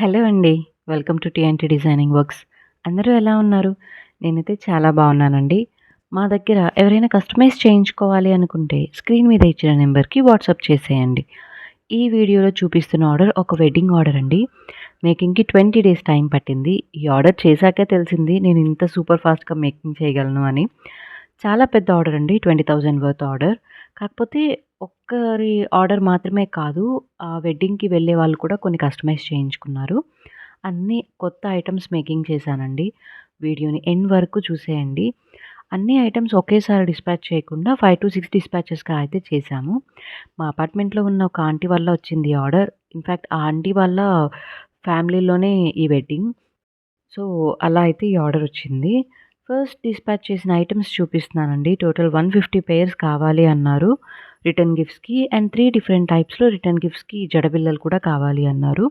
Hello అండి. Welcome to TNT designing works. అందరూ ఎలా ఉన్నారు? నేనైతే చాలా బాగున్నానండి. మా దగ్గర ఎవరైనా కస్టమైజ్ చేయించుకోవాలి అనుకుంటే స్క్రీన్ మీద ఇచ్చిన నెంబర్‌కి వాట్సాప్ చేసేయండి. ఈ వీడియోలో చూపిస్తున్న ఆర్డర్ ఒక వెడ్డింగ్ ఆర్డర్ అండి. మేకింగ్‌కి 20 డేస్ టైం పట్టింది. ఈ ఆర్డర్ చేశాకే తెలిసింది నేను ఇంత సూపర్ ఫాస్ట్‌గా మేకింగ్ చేయగలను అని. చాలా పెద్ద ఆర్డర్ అండి. 20,000 వర్త్ ఆర్డర్. కాకపోతే ఒక్కరి ఆర్డర్ మాత్రమే కాదు. ఆ వెడ్డింగ్‌కి వెళ్ళే వాళ్ళు కూడా కొన్ని కస్టమైజ్ చేయించుకున్నారు. అన్నీ కొత్త ఐటెమ్స్ మేకింగ్ చేశానండి. వీడియోని ఎండ్ వరకు చూసేయండి. అన్ని ఐటెమ్స్ ఒకేసారి డిస్పాచ్ చేయకుండా 5-6 డిస్పాచెస్‌గా అయితే చేశాము. మా అపార్ట్మెంట్‌లో ఉన్న ఒక ఆంటీ వల్ల వచ్చింది ఈ ఆర్డర్. ఇన్‌ఫాక్ట్ ఆ ఆంటీ వాళ్ళ ఫ్యామిలీలోనే ఈ వెడ్డింగ్. సో, అలా అయితే ఈ ఆర్డర్ వచ్చింది. ఫస్ట్ డిస్పాచ్ చేసిన ఐటెమ్స్ చూపిస్తున్నానండి. టోటల్ 150 పెయిర్స్ కావాలి అన్నారు రిటర్న్ గిఫ్ట్స్‌కి. అండ్ 3 డిఫరెంట్ టైప్స్‌లో రిటర్న్ గిఫ్ట్స్‌కి జడబిళ్ళలు కూడా కావాలి అన్నారు.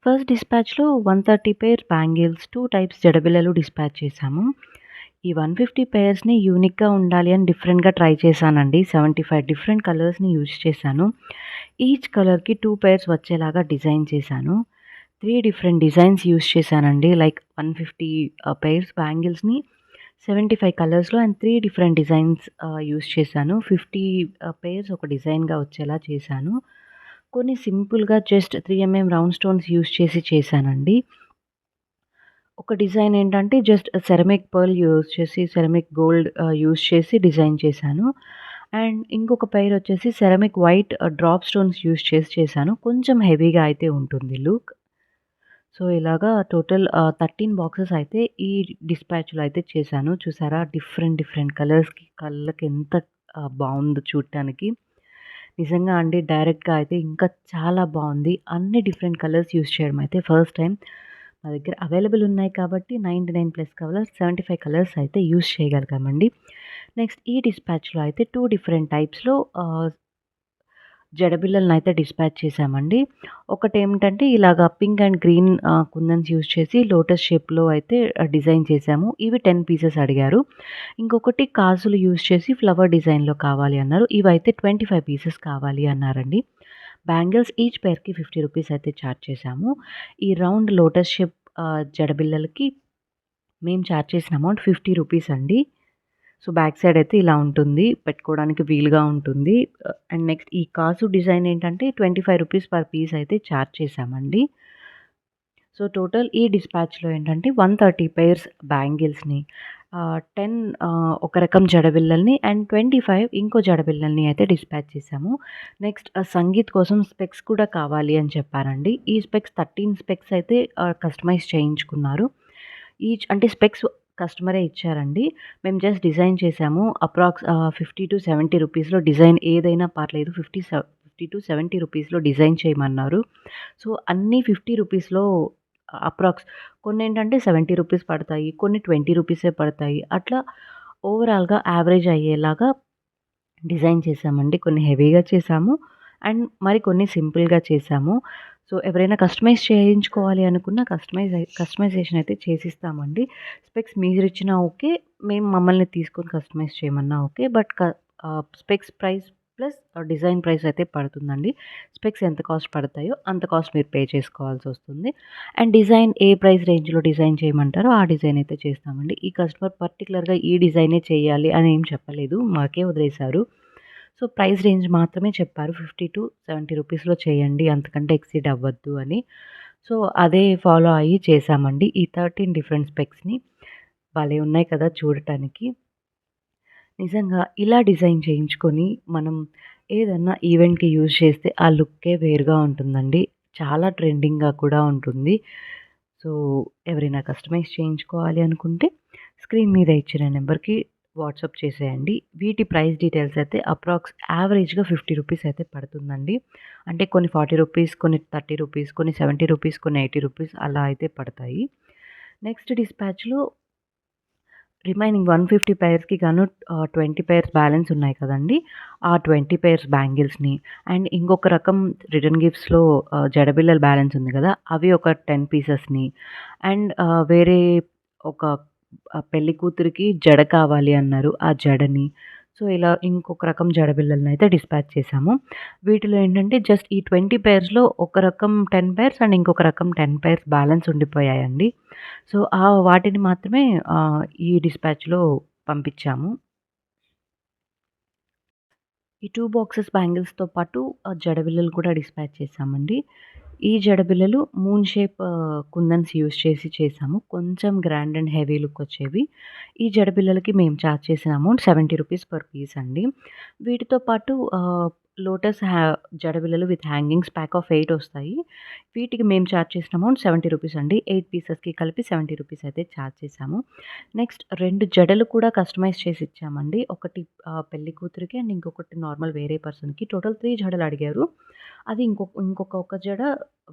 ఫస్ట్ డిస్పాచ్‌లో 130 పెయిర్ బ్యాంగిల్స్, 2 టైప్స్ జడబిళ్ళలు డిస్పాచ్ చేశాము. ఈ 150 పెయిర్స్‌ని యూనిక్‌గా ఉండాలి అని డిఫరెంట్‌గా ట్రై చేశానండి. 75 డిఫరెంట్ కలర్స్‌ని యూజ్ చేశాను. ఈచ్ కలర్‌కి 2 పెయిర్స్ వచ్చేలాగా డిజైన్ చేశాను. 3 డిఫరెంట్ డిజైన్స్ యూజ్ చేశానండి. లైక్ 150 పెయిర్స్ బ్యాంగిల్స్‌ని 75 కలర్స్‌లో అండ్ 3 డిఫరెంట్ డిజైన్స్ యూజ్ చేశాను. 50 పెయిర్స్ ఒక డిజైన్‌గా వచ్చేలా చేశాను. కొన్ని సింపుల్‌గా జస్ట్ 3 రౌండ్ స్టోన్స్ యూజ్ చేసి చేశానండి. ఒక డిజైన్ ఏంటంటే జస్ట్ సెరమిక్ పర్ల్ యూజ్ చేసి సెరమిక్ గోల్డ్ యూజ్ చేసి డిజైన్ చేశాను. అండ్ ఇంకొక పెయిర్ వచ్చేసి ceramic white drop stones use చేసి చేశాను. కొంచెం హెవీగా అయితే ఉంటుంది లుక్. సో, ఇలాగా టోటల్ 13 బాక్సెస్ అయితే ఈ డిస్పాచ్‌లో అయితే చేశాను. చూసారా? డిఫరెంట్ డిఫరెంట్ కలర్స్‌కి కళ్ళకి ఎంత బావుందో చూడటానికి. నిజంగా అండి డైరెక్ట్‌గా అయితే ఇంకా చాలా బావుంది. అన్ని డిఫరెంట్ కలర్స్ యూజ్ చేయడం అయితే ఫస్ట్ టైం. మా దగ్గర అవైలబుల్ ఉన్నాయి కాబట్టి 99 ప్లస్ కలర్స్ 75 కలర్స్ అయితే యూజ్ చేయగలిగామండి. నెక్స్ట్ ఈ డిస్పాచ్‌లో అయితే 2 డిఫరెంట్ టైప్స్‌లో జడబిళ్ళలనైతే డిస్పాచ్ చేశామండి. ఒకటేమిటంటే ఇలాగ pink and green kundans use చేసి లోటస్ షేప్‌లో అయితే డిజైన్ చేశాము. ఇవి 10 పీసెస్ అడిగారు. ఇంకొకటి కాసులు యూజ్ చేసి ఫ్లవర్ డిజైన్‌లో కావాలి అన్నారు. ఇవైతే 25 పీసెస్ కావాలి అన్నారండి. బ్యాంగిల్స్ ఈచ్ పెయిర్‌కి 50 రూపీస్ అయితే చార్జ్ చేశాము. ఈ రౌండ్ లోటస్ షేప్ జడబిళ్ళలకి మేము చార్జ్ చేసిన అమౌంట్ 50 రూపీస్ అండి. సో, బ్యాక్ సైడ్ అయితే ఇలా ఉంటుంది. పెట్టుకోవడానికి వీలుగా ఉంటుంది. అండ్ నెక్స్ట్ ఈ కాసు డిజైన్ ఏంటంటే 25 రూపీస్ పర్ పీస్ అయితే చార్జ్ చేశామండి. సో, టోటల్ ఈ డిస్పాచ్‌లో ఏంటంటే 130 పెయిర్స్ బ్యాంగిల్స్‌ని 10 ఒక రకం జడబిళ్ళల్ని అండ్ 25 ఇంకో జడబిళ్ళల్ని అయితే డిస్పాచ్ చేశాము. నెక్స్ట్ సంగీత్ కోసం స్పెక్స్ కూడా కావాలి అని చెప్పారండి. ఈ స్పెక్స్ 13 స్పెక్స్ అయితే కస్టమైజ్ చేయించుకున్నారు. ఈచ్ అంటే స్పెక్స్ కస్టమరే ఇచ్చారండి. మేము జస్ట్ డిజైన్ చేసాము. అప్రాక్స్ 50-70 రూపీస్‌లో డిజైన్ ఏదైనా పర్లేదు. 50-70 రూపీస్‌లో డిజైన్ చేయమన్నారు. సో, అన్నీ 50 రూపీస్‌లో అప్రాక్స్ కొన్నేంటంటే 70 రూపీస్ పడతాయి. కొన్ని 20 రూపీసే పడతాయి. అట్లా ఓవరాల్‌గా యావరేజ్ అయ్యేలాగా డిజైన్ చేశామండి. కొన్ని హెవీగా చేశాము. అండ్ మరికొన్ని సింపుల్‌గా చేశాము. సో, ఎవరైనా కస్టమైజ్ చేయించుకోవాలి అనుకున్న కస్టమైజేషన్ అయితే చేసిస్తామండి. Specs మీరిచ్చినా okay. మేము మమ్మల్ని తీసుకొని కస్టమైజ్ చేయమన్నా okay. But specs price plus design price అయితే పడుతుందండి. స్పెక్స్ ఎంత కాస్ట్ పడతాయో అంత కాస్ట్ మీరు పే చేసుకోవాల్సొస్తుంది. అండ్ డిజైన్ ఏ ప్రైస్ రేంజ్‌లో డిజైన్ చేయమంటారో ఆ డిజైన్ అయితే చేస్తామండి. ఈ కస్టమర్ పర్టిక్యులర్‌గా ఈ డిజైనే చేయాలి అని ఏం చెప్పలేదు. మాకే వదిలేశారు. సో, ప్రైస్ రేంజ్ మాత్రమే చెప్పారు. 50-70 రూపీస్‌లో చేయండి. అంతకంటే ఎక్సీడ్ అవ్వద్దు అని. సో, అదే ఫాలో అయ్యి చేశామండి. ఈ 13 డిఫరెంట్ స్పెక్స్‌ని. భలే ఉన్నాయి కదా చూడటానికి. నిజంగా ఇలా డిజైన్ చేయించుకొని మనం ఏదన్నా ఈవెంట్‌కి యూజ్ చేస్తే ఆ లుక్కే వేరుగా ఉంటుందండి. చాలా ట్రెండింగ్‌గా కూడా ఉంటుంది. సో, ఎవరైనా కస్టమైజ్ చేయించుకోవాలి అనుకుంటే స్క్రీన్ మీద ఇచ్చిన నెంబర్‌కి వాట్సాప్ చేసేయండి. వీటి ప్రైస్ డీటెయిల్స్ అయితే అప్రాక్స్ యావరేజ్‌గా 50 రూపీస్ అయితే పడుతుందండి. అంటే కొన్ని 40 రూపీస్, కొన్ని 30 రూపీస్, కొన్ని 70 రూపీస్, కొన్ని 80 రూపీస్ అలా అయితే పడతాయి. నెక్స్ట్ డిస్పాచ్‌లో రిమైనింగ్ 150 పెయిర్స్‌కి గాను 20 పెయిర్స్ బ్యాలెన్స్ ఉన్నాయి కదండీ! ఆ 20 పెయిర్స్ బ్యాంగిల్స్‌ని అండ్ ఇంకొక రకం రిటర్న్ గిఫ్ట్స్‌లో జడబిళ్ళలు బ్యాలెన్స్ ఉంది కదా! అవి ఒక 10 పీసెస్‌ని అండ్ వేరే ఒక పెళ్లి కూతురికి జడ కావాలి అన్నారు. ఆ జడని. సో, ఇలా ఇంకొక రకం జడబిళ్ళలనైతే డిస్పాచ్ చేశాము. వీటిలో ఏంటంటే జస్ట్ ఈ 20 పెయిర్స్‌లో ఒక రకం 10 పెయిర్స్ అండ్ ఇంకొక రకం 10 పెయిర్స్ బ్యాలెన్స్ ఉండిపోయాయండి. సో, వాటిని మాత్రమే ఈ డిస్పాచ్‌లో పంపించాము. ఈ 2 బాక్సెస్ బ్యాంగిల్స్‌తో పాటు జడబిళ్ళలు కూడా డిస్పాచ్ చేశామండి. ఈ జడబిళ్ళలు మూన్ షేప్ కుందన్స్ యూజ్ చేసి చేశాము. కొంచెం గ్రాండ్ అండ్ హెవీ లుక్ వచ్చేవి. ఈ జడబిళ్ళలకి మేము చార్జ్ చేసిన అమౌంట్ ₹70 పర్ పీస్ అండి. వీటితో పాటు లోటస్ జడబిళ్ళలు విత్ హ్యాంగింగ్స్ ప్యాక్ ఆఫ్ 8 వస్తాయి. వీటికి మేము చార్జ్ చేసిన అమౌంట్ ₹70 అండి. 8 పీసెస్‌కి కలిపి ₹70 అయితే చార్జ్ చేశాము. నెక్స్ట్ 2 జడలు కూడా కస్టమైజ్ చేసి ఇచ్చామండి. ఒకటి పెళ్లి కూతురికి అండ్ ఇంకొకటి నార్మల్ వేరే పర్సన్‌కి. టోటల్ 3 జడలు అడిగారు. అది ఒక జడ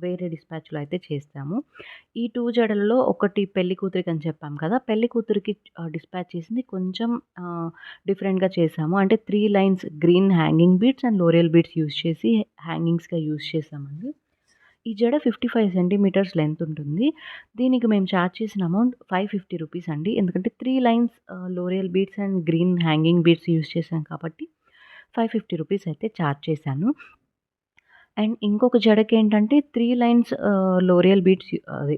వేరే డిస్పాచ్‌లో అయితే చేస్తాము. ఈ 2 జడలలో ఒకటి పెళ్లి కూతురికని చెప్పాం కదా! పెళ్లి కూతురికి డిస్పాచ్ చేసింది కొంచెం డిఫరెంట్‌గా చేశాము. అంటే 3 lines green hanging beads and L'Oreal beads use చేసి హ్యాంగింగ్స్‌గా యూజ్ చేశామండి. ఈ జడ 55 సెంటీమీటర్స్ లెంత్ ఉంటుంది. దీనికి మేము చార్జ్ చేసిన అమౌంట్ ₹550 అండి. ఎందుకంటే 3 lines L'Oreal beads and green hanging beads use చేశాం కాబట్టి ₹550 అయితే చార్జ్ చేశాను. అండ్ ఇంకొక జడకేంటంటే 3 లైన్స్ లోరియల్ బీడ్స్ అదే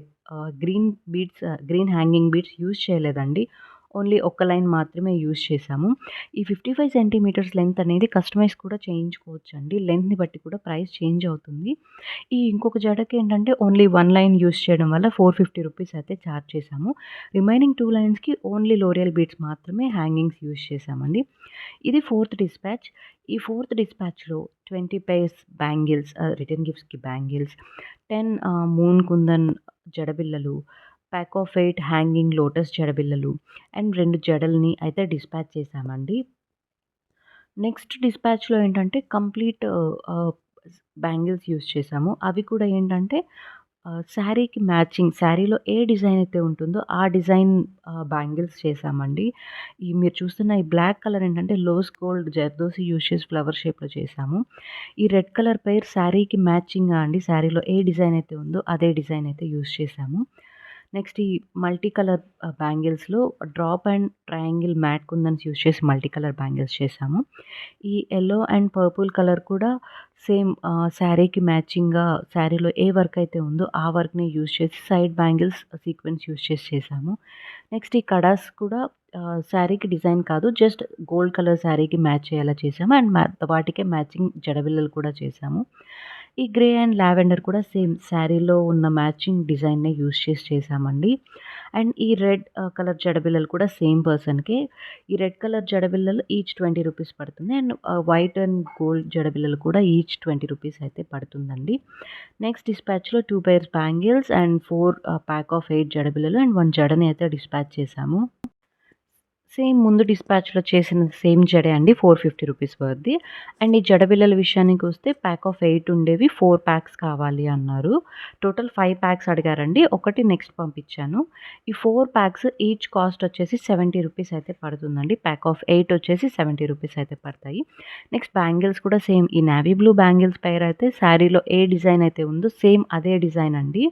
గ్రీన్ హ్యాంగింగ్ బీడ్స్ యూజ్ చేయలేదండి. ఓన్లీ ఒక్క లైన్ మాత్రమే యూజ్ చేశాము. ఈ 55 సెంటీమీటర్స్ లెంత్ అనేది కస్టమైజ్ కూడా చేయించుకోవచ్చండి. లెంత్‌ని బట్టి కూడా ప్రైస్ చేంజ్ అవుతుంది. ఈ ఇంకొక జడకేంటంటే ఓన్లీ 1 లైన్ యూజ్ చేయడం వల్ల ₹450 అయితే చార్జ్ చేశాము. రిమైనింగ్ 2 లైన్స్‌కి ఓన్లీ లోరియల్ బీడ్స్ మాత్రమే హ్యాంగింగ్స్ యూజ్ చేశామండి. ఇది ఫోర్త్ డిస్పాచ్. ఈ ఫోర్త్ డిస్పాచ్‌లో 20 పెయిర్స్ బ్యాంగిల్స్ రిటర్న్ గిఫ్ట్స్‌కి బ్యాంగిల్స్, 10 మూన్ కుందన్ జడబిళ్ళలు, ప్యాక్ ఆఫ్ 8 హ్యాంగింగ్ లోటస్ జడబిళ్ళలు అండ్ 2 జడల్ని అయితే డిస్పాచ్ చేశామండి. నెక్స్ట్ డిస్పాచ్‌లో ఏంటంటే కంప్లీట్ బ్యాంగిల్స్ యూజ్ చేశాము. అవి కూడా ఏంటంటే శారీకి మ్యాచింగ్ శారీలో ఏ డిజైన్ అయితే ఉంటుందో ఆ డిజైన్ బ్యాంగిల్స్ చేశామండి. మీరు చూస్తున్న ఈ బ్లాక్ కలర్ ఏంటంటే లోస్ గోల్డ్ జర్దోసి యూజ్ చేసి ఫ్లవర్ షేప్‌లో చేశాము. ఈ రెడ్ కలర్ పెయిర్ శారీకి మ్యాచింగ్‌గా అండి శారీలో ఏ డిజైన్ అయితే ఉందో అదే డిజైన్ అయితే యూజ్ చేశాము. నెక్స్ట్ ఈ మల్టీ కలర్ బ్యాంగిల్స్‌లో drop and triangle matte kundans use చేసి మల్టీ కలర్ బ్యాంగిల్స్ చేశాము. ఈ యెల్లో అండ్ పర్పుల్ కలర్ కూడా సేమ్ శారీకి మ్యాచింగ్‌గా శారీలో ఏ వర్క్ అయితే ఉందో ఆ వర్క్‌ని యూజ్ చేసి సైడ్ బ్యాంగిల్స్ సీక్వెన్స్ యూజ్ చేసి చేశాము. నెక్స్ట్ ఈ కడాస్ కూడా శారీకి డిజైన్ కాదు జస్ట్ గోల్డ్ కలర్ శారీకి మ్యాచ్ అయ్యేలా చేశాము. అండ్ వాటికే మ్యాచింగ్ జడబిళ్ళలు కూడా చేశాము. ఈ గ్రే అండ్ లావెండర్ కూడా సేమ్ శారీలో ఉన్న మ్యాచింగ్ డిజైన్‌నే యూజ్ చేసి చేశామండి. అండ్ ఈ రెడ్ కలర్ జడబిళ్ళలు కూడా సేమ్ పర్సన్‌కే. ఈ రెడ్ కలర్ జడబిళ్ళలు ఈచ్ ₹20 పడుతుంది. అండ్ వైట్ అండ్ గోల్డ్ జడబిళ్ళలు కూడా ఈచ్ ₹20 అయితే పడుతుందండి. నెక్స్ట్ డిస్పాచ్‌లో 2 pairs bangles and 4 pack of 8 జడబిళ్ళలు అండ్ 1 జడని అయితే డిస్పాచ్ చేశాము. సేమ్ ముందు డిస్పాచ్‌లో చేసిన సేమ్ జడే అండి ₹450 వర్త్‌ది. అండ్ ఈ జడబిళ్ళల విషయానికొస్తే ప్యాక్ ఆఫ్ 8 ఉండేవి 4 ప్యాక్స్ కావాలి అన్నారు. టోటల్ 5 ప్యాక్స్ అడిగారండి. ఒకటి నెక్స్ట్ పంపించాను. ఈ 4 ప్యాక్స్ ఈచ్ కాస్ట్ వచ్చేసి ₹70 అయితే పడుతుందండి. ప్యాక్ ఆఫ్ 8 వచ్చేసి ₹70 అయితే పడతాయి. నెక్స్ట్ బ్యాంగిల్స్ కూడా సేమ్ ఈ నేవీ బ్లూ బ్యాంగిల్స్ పెయిర్ అయితే శారీలో ఏ డిజైన్ అయితే ఉందో సేమ్ అదే డిజైన్ అండి.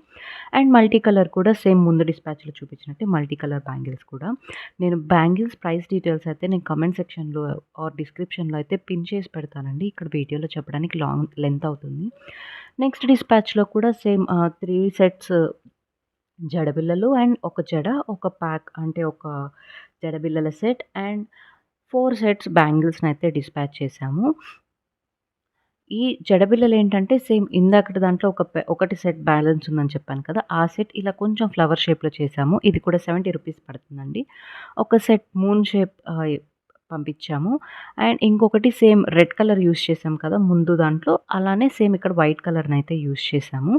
అండ్ మల్టీ కలర్ కూడా సేమ్ ముందు డిస్పాచ్‌లో చూపించినట్టే మల్టీ కలర్ బ్యాంగిల్స్ కూడా. నేను బ్యాంగిల్స్ ప్రైస్ డీటెయిల్స్ అయితే నేను కామెంట్ సెక్షన్‌లో ఆర్ డిస్క్రిప్షన్‌లో అయితే పిన్ చేసి పెడతానండి. ఇక్కడ వీడియోలో చెప్పడానికి లెంత్ అవుతుంది. నెక్స్ట్ డిస్పాచ్‌లో కూడా సేమ్ 3 సెట్స్ జడబిళ్ళలు అండ్ ఒక జడ, ఒక ప్యాక్ అంటే ఒక జడబిళ్ళల సెట్ అండ్ 4 సెట్స్ బ్యాంగిల్స్‌నైతే డిస్పాచ్ చేశాము. ఈ జడబిళ్ళలేంటంటే సేమ్ ఇందాకటి దాంట్లో ఒకటి సెట్ బ్యాలెన్స్ ఉందని చెప్పాను కదా! ఆ సెట్ ఇలా కొంచెం ఫ్లవర్ షేప్‌లో చేశాము. ఇది కూడా ₹70 పడుతుందండి. ఒక సెట్ మూన్ షేప్ పంపించాము. అండ్ ఇంకొకటి సేమ్ రెడ్ కలర్ యూజ్ చేసాం కదా! ముందు దాంట్లో అలానే సేమ్ ఇక్కడ వైట్ కలర్‌నైతే యూజ్ చేశాము.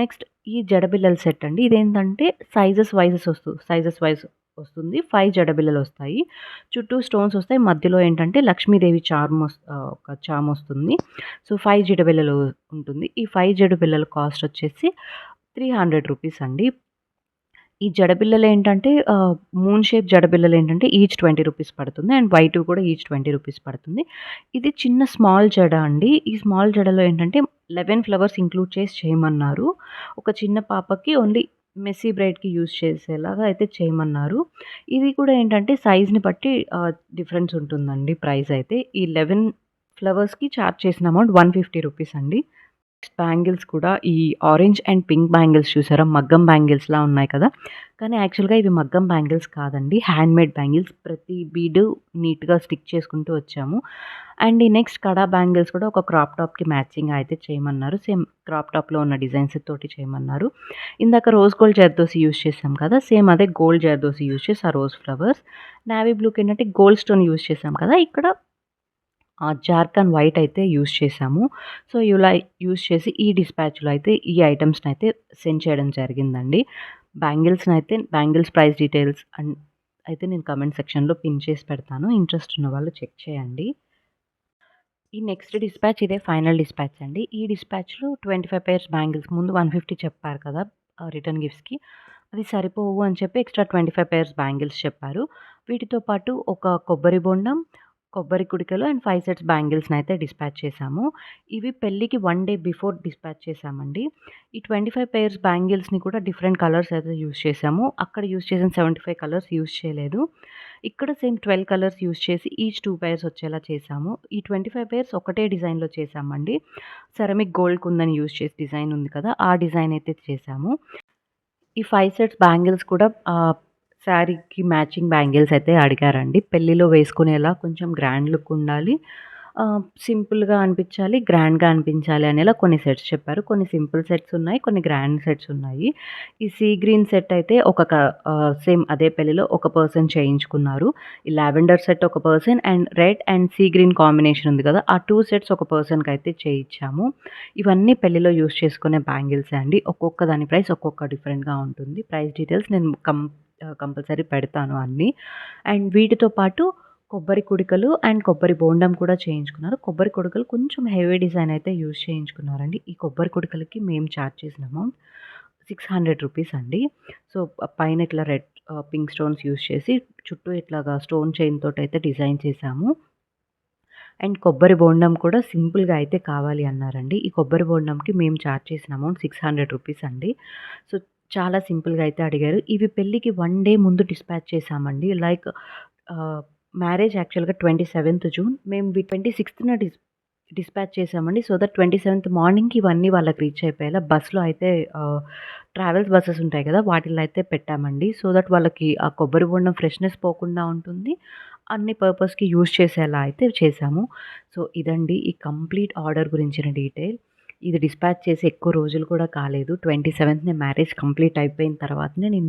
నెక్స్ట్ ఈ జడబిళ్ళల సెట్ అండి. ఇదేంటంటే సైజెస్ వైస్ వస్తుంది. 5 జడబిళ్ళలొస్తాయి. చుట్టూ స్టోన్స్ వస్తాయి. మధ్యలో ఏంటంటే లక్ష్మీదేవి ఒక చార్మ్ వస్తుంది. సో, 5 జడబిళ్ళలు ఉంటుంది. ఈ 5 జడబిళ్ళల కాస్ట్ వచ్చేసి ₹300 అండి. ఈ జడబిళ్ళలేంటంటే మూన్ షేప్ జడబిళ్ళలేంటంటే ఈచ్ ₹20 పడుతుంది. అండ్ వైట్‌వి కూడా ఈచ్ ₹20 పడుతుంది. ఇది చిన్న స్మాల్ జడ అండి. ఈ స్మాల్ జడలో ఏంటంటే 11 ఫ్లవర్స్ ఇంక్లూడ్ చేసి చేయమన్నారు. ఒక చిన్న పాపకి ఓన్లీ మెస్సీ బ్రైడ్‌కి యూజ్ చేసేలాగా అయితే చేయమన్నారు. ఇది కూడా ఏంటంటే సైజ్‌ని బట్టి డిఫరెన్స్ ఉంటుందండి ప్రైస్ అయితే. ఈ 11 ఫ్లవర్స్‌కి చార్జ్ చేసిన అమౌంట్ 150 రూపీస్ అండి. బ్యాంగిల్స్ కూడా ఈ ఆరెంజ్ అండ్ పింక్ బ్యాంగిల్స్ చూసారా? మగ్గం బ్యాంగిల్స్‌లా ఉన్నాయి కదా! కానీ యాక్చువల్‌గా ఇవి మగ్గం బ్యాంగిల్స్ కాదండి. Handmade bangles. ప్రతి బీడు నీట్‌గా స్టిక్ చేసుకుంటూ వచ్చాము. అండ్ ఈ నెక్స్ట్ కడా బ్యాంగిల్స్ కూడా ఒక క్రాప్ టాప్‌కి మ్యాచింగ్‌గా అయితే చేయమన్నారు. సేమ్ క్రాప్ టాప్‌లో ఉన్న డిజైన్స్ తోటి చేయమన్నారు. ఇందాక రోజ్ గోల్డ్ జర్దోసి యూజ్ చేసాం కదా! సేమ్ అదే గోల్డ్ జర్దోసి యూజ్ చేసి ఆ రోజ్ ఫ్లవర్స్. నేవీ బ్లూకేంటంటే గోల్డ్ స్టోన్ యూజ్ చేసాం కదా! ఇక్కడ జార్ఖాన్ వైట్ అయితే యూజ్ చేశాము. సో, ఇలా యూజ్ చేసి ఈ డిస్పాచ్‌లో అయితే ఈ ఐటెమ్స్‌నైతే సెండ్ చేయడం జరిగిందండి. బ్యాంగిల్స్ ప్రైస్ డీటెయిల్స్ అయితే నేను కామెంట్ సెక్షన్‌లో పిన్ చేసి పెడతాను. ఇంట్రెస్ట్ ఉన్న వాళ్ళు చెక్ చేయండి. ఈ నెక్స్ట్ డిస్పాచ్ ఇదే ఫైనల్ డిస్పాచ్ అండి. ఈ డిస్పాచ్‌లో 25 పెయిర్స్ బ్యాంగిల్స్ ముందు 150 చెప్పారు కదా! రిటర్న్ గిఫ్ట్స్‌కి. అవి సరిపోవు అని చెప్పి ఎక్స్‌ట్రా 25 పెయిర్స్ బ్యాంగిల్స్ చెప్పారు. వీటితో పాటు ఒక కొబ్బరి బొండం, కొబ్బరి కుడికలు అండ్ 5 సెట్స్ బ్యాంగిల్స్‌నైతే డిస్పాచ్ చేశాము. ఇవి పెళ్ళికి 1 డే బిఫోర్ డిస్పాచ్ చేశామండి. ఈ 25 పెయిర్స్ బ్యాంగిల్స్‌ని కూడా డిఫరెంట్ కలర్స్ అయితే యూజ్ చేశాము. అక్కడ యూజ్ చేసిన 75 కలర్స్ యూజ్ చేయలేదు. ఇక్కడ సేమ్ 12 కలర్స్ యూజ్ చేసి ఈచ్ 2 పెయిర్స్ వచ్చేలా చేశాము. ఈ 25 పెయిర్స్ ఒకటే డిజైన్‌లో చేశామండి. సెరామిక్ గోల్డ్ కుందన్ యూజ్ చేసి డిజైన్ ఉంది కదా! ఆ డిజైన్ అయితే చేశాము. ఈ 5 సెట్స్ బ్యాంగిల్స్ కూడా శారీకి మ్యాచింగ్ బ్యాంగిల్స్ అయితే అడిగారండి. పెళ్ళిలో వేసుకునేలా కొంచెం గ్రాండ్ లుక్ ఉండాలి. సింపుల్‌గా అనిపించాలి, గ్రాండ్‌గా అనిపించాలి అనేలా కొన్ని సెట్స్ చెప్పారు. కొన్ని సింపుల్ సెట్స్ ఉన్నాయి. కొన్ని గ్రాండ్ సెట్స్ ఉన్నాయి. ఈ సీ గ్రీన్ సెట్ అయితే సేమ్ అదే పెళ్ళిలో ఒక పర్సన్ చేయించుకున్నారు. ఈ లావెండర్ సెట్ ఒక person and red and sea green combination ఉంది కదా! ఆ 2 సెట్స్ ఒక పర్సన్‌కయితే చేయించాము. ఇవన్నీ పెళ్ళిలో యూజ్ చేసుకునే బ్యాంగిల్సే అండి. ఒక్కొక్క దాని ప్రైస్ ఒక్కొక్క డిఫరెంట్‌గా ఉంటుంది. ప్రైస్ డీటెయిల్స్ నేను కంపల్సరీ పెడతాను అన్నీ. అండ్ వీటితో పాటు కొబ్బరి కుడికలు అండ్ కొబ్బరి బోండం కూడా చేయించుకున్నారు. కొబ్బరి కుడకలు కొంచెం హెవీ డిజైన్ అయితే యూజ్ చేయించుకున్నారండి. ఈ కొబ్బరి కుడకలకి మేము చార్జ్ చేసిన అమౌంట్ 600 రూపీస్ అండి. సో, పైన ఇట్లా పింక్ స్టోన్స్ యూజ్ చేసి చుట్టూ ఇట్లాగా స్టోన్ చైన్ తోటయితే డిజైన్ చేశాము. అండ్ కొబ్బరి బోండం కూడా సింపుల్‌గా అయితే కావాలి అన్నారండి. ఈ కొబ్బరి బోండంకి మేము చార్జ్ చేసిన అమౌంట్ 600 రూపీస్ అండి. సో, చాలా సింపుల్‌గా అయితే అడిగారు. ఇవి పెళ్ళికి 1 డే ముందు డిస్పాచ్ చేశామండి. లైక్ ఆహ్, మ్యారేజ్ యాక్చువల్‌గా 27థ్ జూన్. మేము 26థ్‌న డిస్పాచ్ చేశామండి. సో దట్ 27థ్ మార్నింగ్‌కి ఇవన్నీ వాళ్ళకి రీచ్ అయిపోయేలా బస్‌లో అయితే ట్రావెల్స్ బసెస్ ఉంటాయి కదా! వాటిల్లో అయితే పెట్టామండి. సో దట్ వాళ్ళకి ఆ కొబ్బరి బొండం ఫ్రెష్‌నెస్ పోకుండా ఉంటుంది. అన్ని పర్పస్‌కి యూజ్ చేసేలా అయితే చేశాము. సో, ఇదండి ఈ కంప్లీట్ ఆర్డర్ గురించిన డీటెయిల్. ఇది డిస్పాచ్ చేసి ఎక్కువ రోజులు కూడా కాలేదు. 27థ్‌నే మ్యారేజ్ కంప్లీట్ అయిపోయిన తర్వాతనే నేను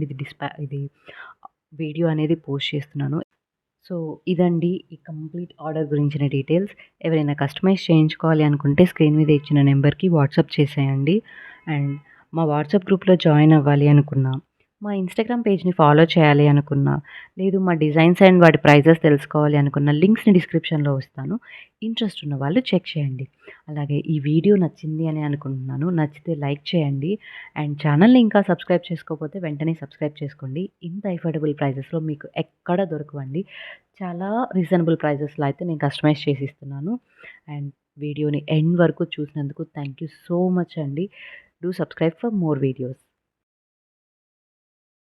ఇది వీడియో అనేది పోస్ట్ చేస్తున్నాను. సో, ఇదండి ఈ కంప్లీట్ ఆర్డర్ గురించిన డీటెయిల్స్. ఎవరైనా కస్టమైజ్ చేయించుకోవాలి అనుకుంటే స్క్రీన్ మీద ఇచ్చిన నెంబర్‌కి వాట్సాప్ చేసేయండి. అండ్ మా వాట్సాప్ గ్రూప్‌లో జాయిన్ అవ్వాలి అనుకున్నా, మా ఇన్‌స్టాగ్రామ్ పేజ్‌ని ఫాలో చేయాలి అనుకున్నా, లేదు మా డిజైన్స్ అండ్ వాటి ప్రైజెస్ తెలుసుకోవాలి అనుకున్న లింక్స్‌ని డిస్క్రిప్షన్‌లో ఇస్తాను. ఇంట్రెస్ట్ ఉన్న వాళ్ళు చెక్ చేయండి. అలాగే ఈ వీడియో నచ్చింది అని అనుకుంటున్నాను. నచ్చితే లైక్ చేయండి. అండ్ ఛానల్‌ని ఇంకా సబ్స్క్రైబ్ చేసుకోకపోతే వెంటనే సబ్స్క్రైబ్ చేసుకోండి. ఇంత అఫోర్డబుల్ ప్రైజెస్‌లో మీకు ఎక్కడ దొరకవండి. చాలా రీజనబుల్ ప్రైజెస్‌లో అయితే నేను కస్టమైజ్ చేసి ఇస్తున్నాను. అండ్ వీడియోని ఎండ్ వరకు చూసినందుకు థ్యాంక్ యూ సో మచ్ అండి. Do subscribe for more videos.